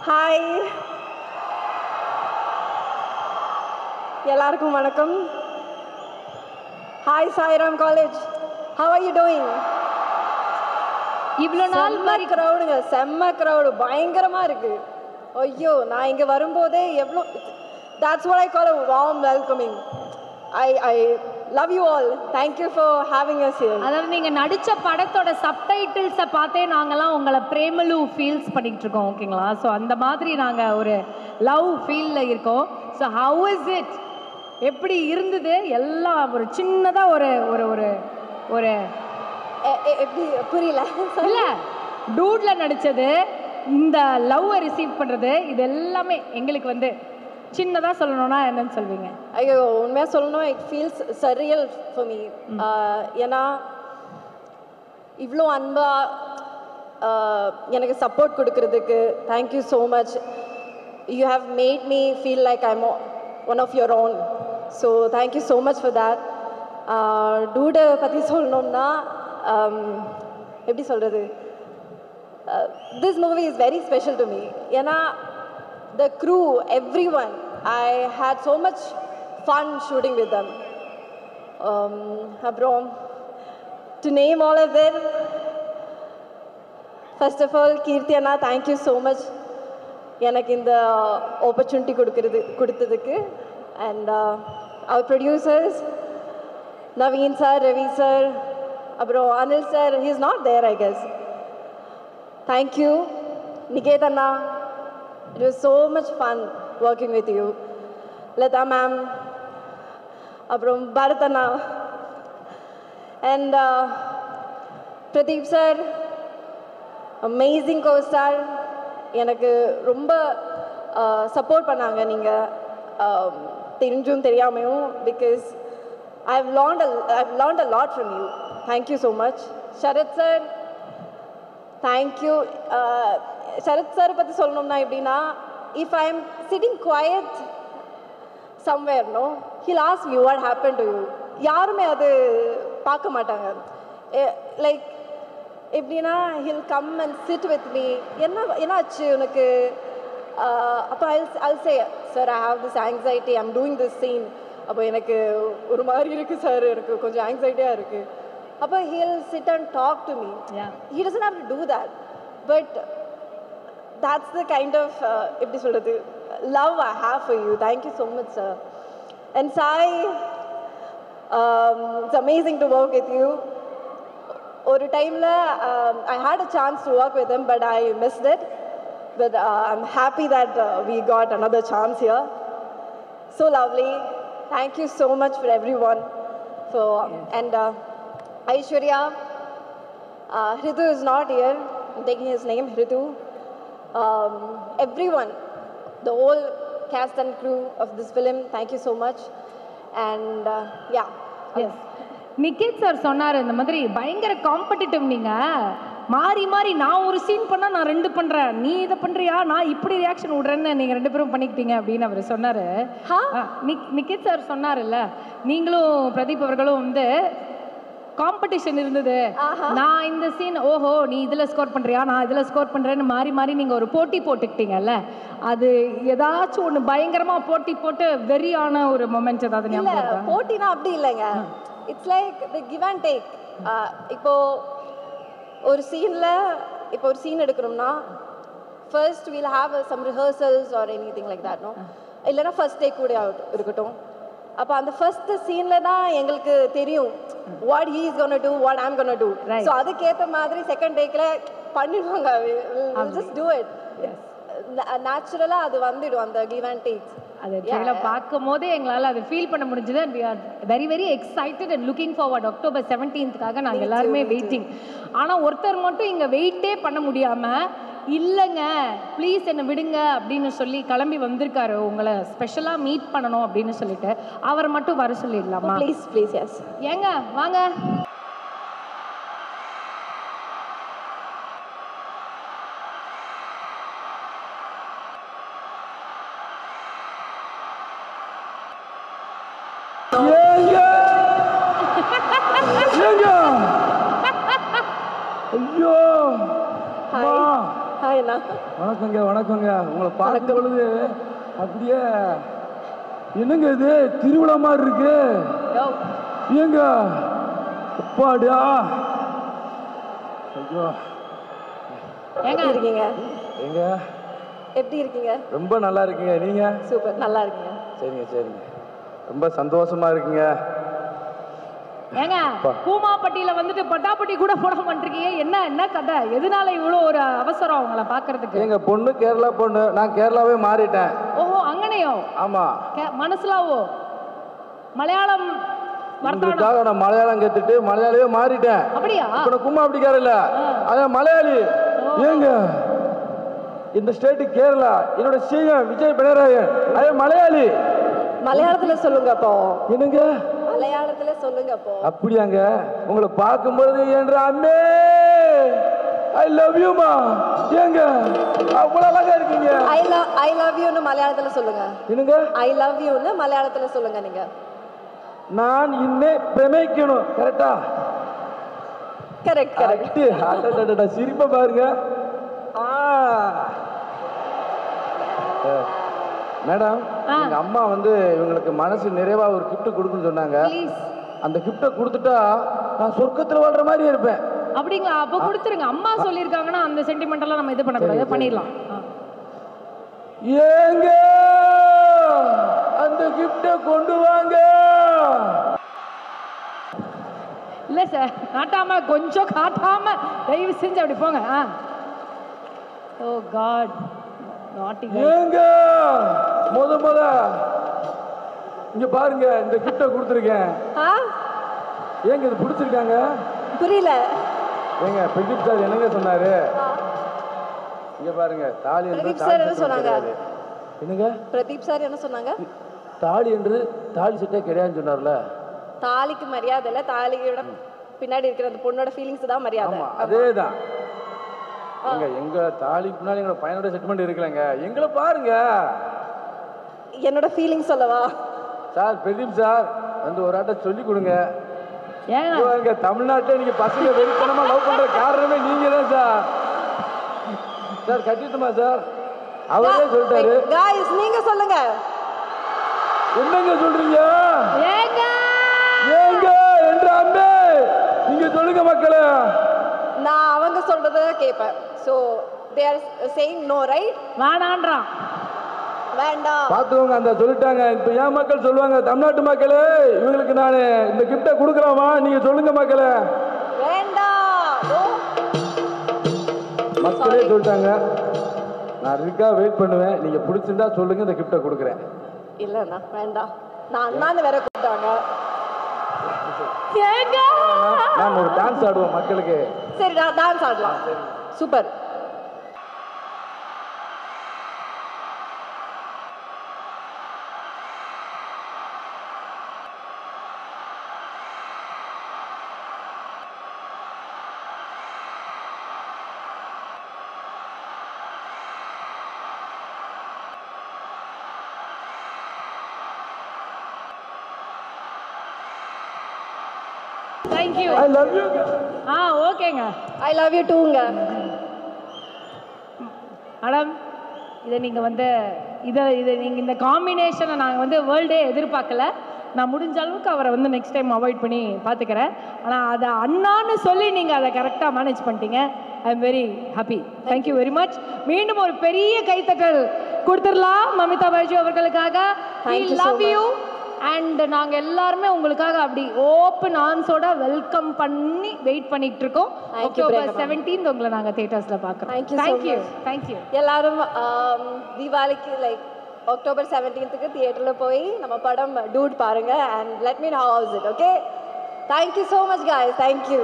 Hi. எல்லாருக்கும் வணக்கம். Hi Sairam College. How are you doing? இவ்வளோ நாள் மாதிரி க்ரௌடுங்க, செம்ம க்ரௌடு, பயங்கரமா இருக்கு. ஐயோ, நான் இங்க வரும்போதே எவ்வளோ, that's what I call a warm welcoming. I love you all. Thank you for having us here. அதாவது நீங்க நடிச்ச படத்தோட சப்டைட்டில்ஸை பார்த்தே நாங்கெல்லாம் உங்களை பிரேமலு ஃபீல்ஸ் பண்ணிட்டு இருக்கோம், ஓகேங்களா? ஸோ அந்த மாதிரி நாங்க ஒரு லவ் ஃபீல்ல இருக்கோம். ஸோ ஹவ் இஸ் இட், எப்படி இருந்தது எல்லாம்? ஒரு சின்னதா ஒரு ஒரு ஒரு ஒரு எப்படி புரியல? இல்ல, டூட்ல நடிச்சது, இந்த லவ்வை ரிசீவ் பண்றது, இது எல்லாமே எங்களுக்கு வந்து சின்னதா சொல்லணும்னா என்னன்னு சொல்வீங்க? ஐயோ, உண்மையாக சொல்லணும், it feels surreal for me. ஏன்னா இவ்வளோ அன்பா எனக்கு சப்போர்ட் கொடுக்கறதுக்கு thank you so much. You have made me feel like I'm one of your own. So thank you so much for that. டூடை பற்றி சொல்லணும்னா எப்படி சொல்கிறது, this movie is very special to me. ஏன்னா the crew, everyone, I had so much fun shooting with them. Abram, to name all of them, first of all, Kirti Anna, thank you so much எனக்கு இந்த opportunity கொடுத்ததுக்கு. And our producers, Naveen sir, Ravi sir, Abram, Anil sir, he is not there I guess. Thank you. Niket Anna, it was so much fun working with you. Lata ma'am, Abram, Bharatana, and Pradeep sir, amazing co-star. எனக்கு ரொம்ப support பண்ணாங்க நீங்கள், தெரிஞ்சும் தெரியாமையும், because I've learned a lot from you. Thank you so much. Sharat sir, thank you. Sharat sir பற்றி சொல்லணும்னா எப்படின்னா, if I am sitting quiet somewhere, no, he'll ask me what happen to you. யாருமே அது பார்க்க மாட்டாங்க. லைக் எப்படின்னா, he'll come and sit with me, என்ன ஆச்சு உனக்கு? அப்போ I'll say, sir I have this anxiety, I am doing this scene. அப்போ எனக்கு ஒரு மாதிரி இருக்குது சார், எனக்கு கொஞ்சம் ஆங்ஸைட்டியாக இருக்குது. அப்போ he'll sit and talk to me. He doesn't have to do that, but that's the kind of எப்படி சொல்றது, love I have for you. Thank you so much sir. And Sai, it's amazing to work with you. ஒரு டைம்ல I had a chance to work with him but I missed it, but I'm happy that we got another chance here. So lovely. Thank you so much for everyone. So and Aishwarya, Ritu is not here, I'm taking his name, Ritu. Everyone, the whole cast and crew of this film, thank you so much. And yeah. Yes. Niket sir சொன்னார், இந்த மாதிரி பயங்கர competitive, நீங்கள் மாறி மாறி நான் ஒரு scene பண்ணால் நான் 2 பண்ணுறேன், நீ இதை பண்ணுறியா, நான் இப்படி ரியாக்ஷன் விட்றேன்னு நீங்கள் 2 பேரும் பண்ணிக்கிட்டீங்க அப்படின்னு அவர் சொன்னார். நிக்கேத் சார் சொன்னார்ல, நீங்களும் பிரதீப் அவர்களும் வந்து காம்படிஷன் இருந்தது, நான் இந்த சீன் ஓஹோ நீ இதில் ஸ்கோர் பண்ணுறியா, நான் இதில் ஸ்கோர் பண்ணுறேன்னு மாறி மாறி நீங்கள் ஒரு போட்டி போட்டுக்கிட்டீங்கல்ல, அது ஏதாச்சும் ஒன்று பயங்கரமாக போட்டி போட்டு வெறியான ஒரு மொமெண்ட் ஏதாவது ஞாபகம்? போட்டினா அப்படி இல்லைங்க, it's like the give and take. இப்போ ஒரு சீனில், இப்போ ஒரு சீன் எடுக்கணும்னா first we'll have some rehearsals or anything like that, no, இல்லைன்னா ஃபர்ஸ்ட் டேக் கூட இருக்கட்டும். அப்போ அந்த ஃபர்ஸ்ட் சீனில் தான் எங்களுக்கு தெரியும் what he is going to do, what I'm going to do. So அதுக்கேற்ற மாதிரி செகண்ட் டேக்கில் பண்ணிடுவாங்க. We'll just do it. நேச்சுரலாக அது வந்துடும், அந்த கிவ் அண்ட் டேக். அது ட்ரெயிலர் பார்க்கும் போதே எங்களால் அதை ஃபீல் பண்ண முடிஞ்சது. And we are very very excited and looking forward. October 17th நாங்கள் எல்லாருமே வெயிட்டிங். ஆனால் ஒருத்தர் மட்டும் இங்கே வெயிட்டே பண்ண முடியாமல், இல்லைங்க ப்ளீஸ் என்னை விடுங்க அப்படின்னு சொல்லி கிளம்பி வந்திருக்காரு, உங்களை ஸ்பெஷலாக மீட் பண்ணணும் அப்படின்னு சொல்லிட்டு. அவர் மட்டும் வர சொல்லிடலாமா? Please please. எஸ், ஏங்க வாங்க. Hi வாங்கண்ணா. வணக்கங்க வணக்கங்க. உங்களை பார்க்கும் பொழுது அப்படியே என்னங்க இது திருவிழா மாதிரி இருக்கு. ஏங்க அப்பாடா. ஐயோ எப்படி இருக்கீங்க? எங்க எப்படி இருக்கீங்க? ரொம்ப நல்லா இருக்கீங்க. நீங்க? சூப்பர், நல்லா இருக்கீங்க. சரிங்க சரிங்க, ரொம்ப சந்தோஷமா இருக்குங்க. ஏங்க கூமாப்பட்டியில வந்துட்டு பட்டாப்பட்டி கூட போட மாட்டிருக்கீங்க, என்ன என்ன கதை? எதனால இவ்வளோ ஒரு அவசரம் அவங்கள பாக்குறதுக்கு? எங்க பொண்ணு கேரளா பொண்ணு, நான் கேரளாவே மாறிட்டேன். ஓஹோ, அங்கனையோ? ஆமா. மனசுலாவோ மலையாளம் உங்களுக்காக நான் மலையாளம் கத்துட்டு மலையாளியே மாறிட்டேன். அப்படியா? இப்ப நான் கூமாப்பட்டிக்கார இல்ல, அதான் மலையாளி. ஏங்க இந்த ஸ்டேட் கேரளா, என்னோட சிஎம் விஜய் பினராயி, அதே மலையாளி. மலையாளத்துல சொல்லுங்க அப்போ. என்னங்க மலையாளத்துல சொல்லுங்க அப்போ. அப்படியாங்க? உங்களை பார்க்கும்போது என்ற அம்மே ஐ லவ் யூ மா. ஏங்க அவ்வளவு அழகா இருக்கீங்க. ஐ லவ் யூன்னு மலையாளத்துல சொல்லுங்க. என்னங்க ஐ லவ் யூன்னு மலையாளத்துல சொல்லுங்க நீங்க. நான் இன்னே பிரமிக்கணும். கரெக்டா? Correct correct. அடடடடா, சிரிப்பை பாருங்க. மேடம், எங்க அம்மா வந்து இவங்களுக்கு மனசு நிறைவா ஒரு கிஃப்ட் கொடுக்குன்னு சொன்னாங்க. அந்த கிஃப்டை கொடுத்துட்டா நான் சொர்க்கத்துல வாழ்ற மாதிரி இருப்பேன். அப்படிங்களா? அப்ப கொடுத்துருங்க. அம்மா சொல்லியிருக்காங்கன்னா அந்த சென்டிமெண்ட் எல்லாம் நம்ம இது பண்ணக்கூடாது, பண்ணிடலாம். ஏங்க அந்த கிஃப்டை கொண்டு வாங்க. இல்ல சார், காட்டாம கொஞ்சம் காட்டாம தயவு செஞ்சு அப்படி போங்க. ஓ காட், நாட்டி. ஏங்க முத இங்க பாருங்க, இந்த கிஃப்டை கொடுத்துருக்கேன். ஏங்க இது பிடிச்சிருக்காங்க? புரியல. ஏங்க பிரதீப் சார் என்னங்க சொன்னாரு? இங்க பாருங்க, தாலி என்று பிரதீப் சார் என்ன சொன்னாங்க? என்னங்க பிரதீப் சார் என்ன சொன்னாங்க? தாலி என்று தாலி செட்டே கிடையாதுன்னு சொன்னார்ல. தாலிக்கு மரியாதை இல்ல, தாலியோட பின்னாடி இருக்கிற அந்த பொண்ணோட ஃபீலிங்ஸ் தான் மரியாதை. அதேதான். எங்க தாலிக்கு முன்னாடி எங்களோட பையனோட செட்மெண்ட் இருக்கலங்க. எங்களை பாருங்க. என்னோட ஃபீலிங்ஸ் சொல்லவா சார்? பிரதீப் சார் வந்து ஒரு ஆட்ட சொல்லி கொடுங்க. ஏங்க தமிழ்நாட்டில் நீங்க பசங்க வெறித்தனமா லவ் பண்ற காரணமே நீங்க தான் சார். Sir கட்டிட்டுமா sir? அவரே சொல்லிட்டாரு. गाइस நீங்க சொல்லுங்க. என்னங்க சொல்றீங்க? ஏங்க ஏங்க என்ற அம்மே நீங்க சொல்லுங்க மக்களே. நான் அவங்க சொல்றத கேட்பேன். So they are saying no, right? வேணான்றான். வேண்டாம். பாத்துவங்க, அந்த சொல்லிட்டாங்க. இப்ப ஏன் மக்கள் சொல்லுவாங்க, தமிழ்நாட்டு மக்களே இவங்களுக்கு நான் இந்த கிஃப்டை கொடுக்கலாமா? நீங்க சொல்லுங்க மக்களே. வேண்டாம். மக்களே சொல்லிட்டாங்க. நான் இருக்கா வெயிட் பண்ணுவேன். நீங்க பிடிச்சிருந்தா சொல்லுங்க, இந்த கிஃப்டை கொடுக்குறேன். இல்லண்ணா வேண்டாம். நான் அண்ணாந்து வேற கூப்பிட்டாங்க. ஏங்க நான் ஒரு டான்ஸ் ஆடுவோம் மக்களுக்கு. சரி, நான் டான்ஸ் ஆடலாம். Super. Thank you. I love you. ஓகேங்க. I love you tooங்க. மேடம், இதை நீங்கள் வந்து இதை நீங்கள் இந்த காம்பினேஷனை நாங்கள் வந்து வேர்ல்டே எதிர்பார்க்கல. நான் முடிஞ்ச அளவுக்கு அவரை வந்து நெக்ஸ்ட் டைம் அவாய்ட் பண்ணி பார்த்துக்கிறேன். ஆனால் அதை அண்ணான்னு சொல்லி நீங்கள் அதை கரெக்டாக மேனேஜ் பண்ணிட்டீங்க. I am very happy. Thank you very much. மீண்டும் ஒரு பெரிய கைத்தட்டல் கொடுத்துடலாம் மமிதா பைஜு அவர்களுக்காக. We love you. அண்ட் நாங்கள் எல்லாருமே உங்களுக்காக அப்படி ஓப்பன் ஆர்ம்ஸோட வெல்கம் பண்ணி வெயிட் பண்ணிட்டு இருக்கோம். October 17th உங்களை நாங்கள் தியேட்டர்ஸில் பார்க்குறோம். தேங்க்யூ. எல்லாரும் தீபாவளிக்கு லைக் October 17th தியேட்டரில் போய் நம்ம படம் டூட் பாருங்க. And let me know how is it. Okay, thank you so much guys. Thank you.